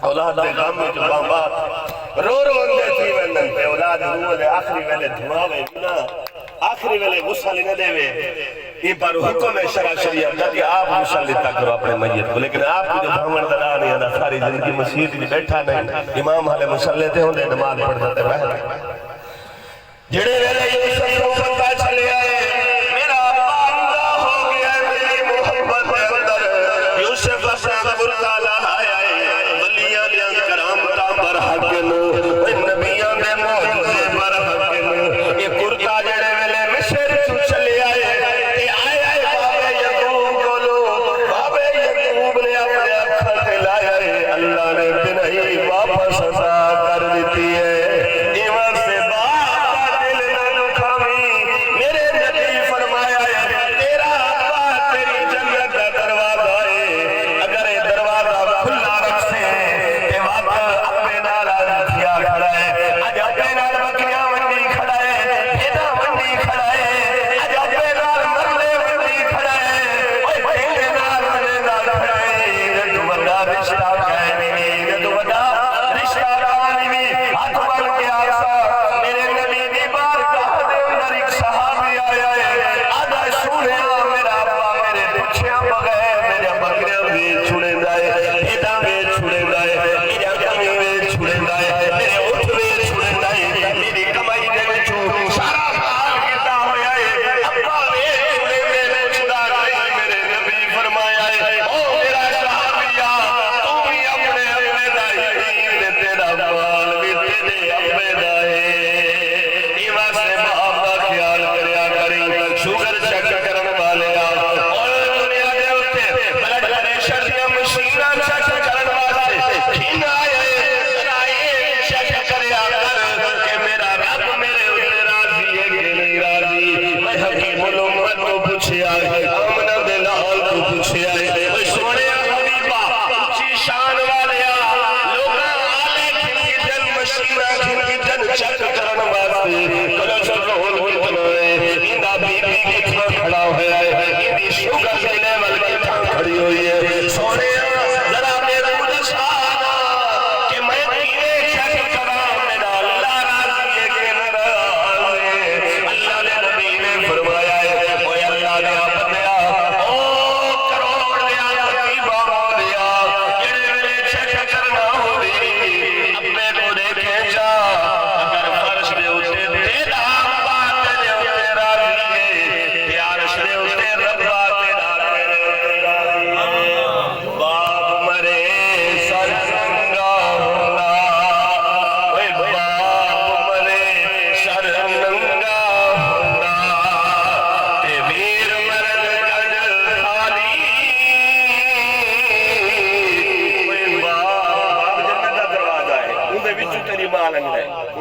اولاد دے غم وچ بابا رو رو اندے تھی ونن تے اولاد روح دے آخری ویلے دھواوے نا آخری ویلے غسل نہ دے وے یہ پر حکم ہے شرع شریعت دا کہ آپ غسل لیتا کرو اپنے میت کو، لیکن آپ کو جو بھامن دا نہیں ہے ساری زندگی مسجد میں بیٹھا نہیں، امام حال مسلے تے ہوندے نماز پڑھتا تے رہ جڑے ویلے یوسف کو پتہ چلے آئے میرا بندہ ہو گیا میری محبت دے اندر یوسف اپنا برتا لایا ولیاں دیاں کرامتاں پر حقن نبیاں دے معجزے پر حقن یہ کرتا جڑے ویلے مصر تو چلے آئے تے آئے بابے یعقوب کو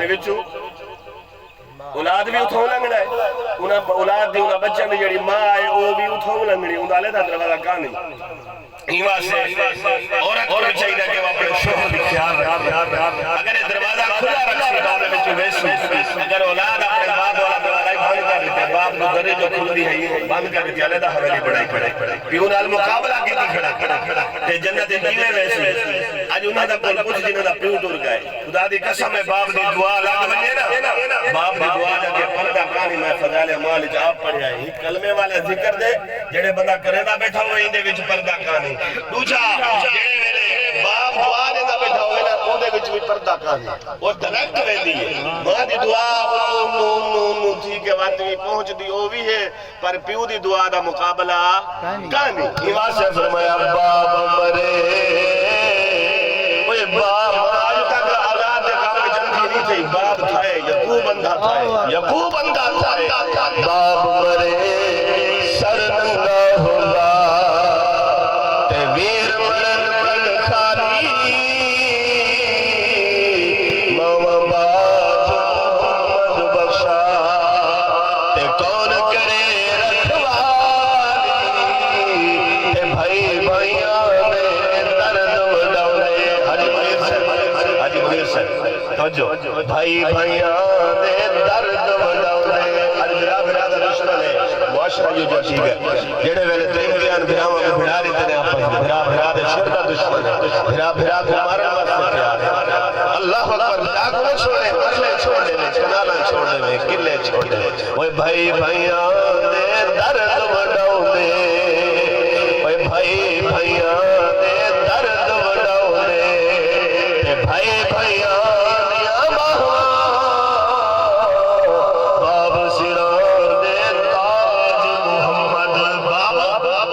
دے وچوں اولاد بھی اتھوں لنگنا ہے انہاں اولاد دی انہاں بچوں دی جڑی ماں ہے وہ بھی اتھوں لنگنی انہاں لے دا دروازہ کہانی ایوہ سے عورت کو چاہیے کہ وہ اپنے شوہر بھی خیال رکھے اگر یہ دروازہ کھلا رکھے بابے میں جو ویسو اگر اولاد اپنے باپ والا دروازہ بند کر دیتے باپ کو درے جو کھل دی ہے یہ بند کر دیتے علیدہ حویلی بڑھائی پیوں نال مقابلہ کی تھی کھڑا تے جنت دیوے ویسے آج انہاں دا کل کچھ جنہاں دا پیوں دور گئے خدا دی قسم ہے باپ دی دعا لگ بنے نا باپ دی دعا جا کے پردہ کانی میں فضائل مال جاب پڑھ جائے ہی کلمے والے ذکر دے جڑے بندہ کرے دا بیٹھا ہوئے ہی دے وچ پردہ کانی دوجا جڑے ویلے باپ دعا دے دا بیٹھا ہوئے نا اون دے وچ بھی پردہ کانی اور ڈائریکٹ ویندی ہے ماں دی دعا نو تھی کے وقت بھی پہنچ دی او بھی ہے پر پیو دی دعا دا مقابلہ کانی ایوہ سے فرمایا باب مرے اوہ باب آج تک اولاد دے کام جنگی نہیں تھی باب تھائے یقوب اندھا تھائے یقوب اندھا تھائے باب مرے سر ننگا ہوگا ویر مرن من خالی ماما باز محمد بخشا تے کون کرے رکھوالی تے بھائی بھائیاں نے درد وڈاؤنے حاجی منیر صاحب توجہ بھائی بھائیاں نے درد وڈاؤنے حاجی برادر دشمن ہے معاشرہ جو ٹھیک ہے جڑے ویلے تے امتحان بھراواں کو بھڑا دیتے ہیں آپس میں بھرا دے شرکا دشمن ہے بھرا کو مارن واسطے تیار ہے اللہ اکبر ڈاک نہ چھوڑے مسئلے چھوڑے میں کنالا چھوڑے میں قلعے چھوڑے وہ بھائی بھائیاں نے درد وڈاؤ دے وہ بھائی بھائیاں نے درد وڈاؤ دے بھائی بھائیاں باب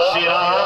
سران